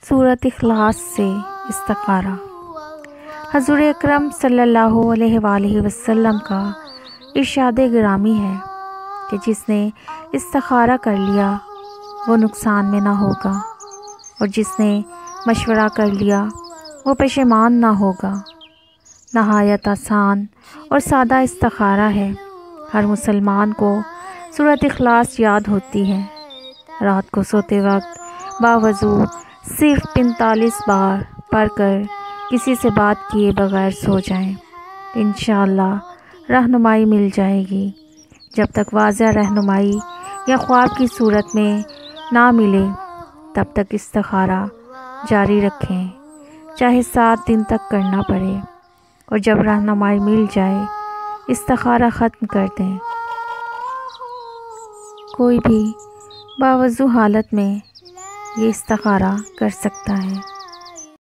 سورۃ اخلاص سے استخارہ۔ حضور اکرم صلی اللہ علیہ وآلہ وسلم کا ارشاد گرامی ہے کہ جس نے استخارہ کر لیا وہ نقصان میں نہ ہوگا، اور جس نے مشورہ کر لیا وہ پشیمان نہ ہوگا۔ نہایت آسان اور سادہ استخارہ ہے۔ ہر مسلمان کو سورۃ اخلاص یاد ہوتی ہے۔ رات کو سوتے وقت باوضو صرف 45 بار پڑھ کر کسی سے بات کیے بغیر سو جائیں، انشاءاللہ رہنمائی مل جائے گی۔ جب تک واضح رہنمائی یا خواب کی صورت میں نہ ملے تب تک استخارہ جاری رکھیں، چاہے 7 دن تک کرنا پڑے، اور جب رہنمائی مل جائے استخارہ ختم کر دیں۔ کوئی بھی باوضو حالت میں یہ استخارہ کر سکتا ہے۔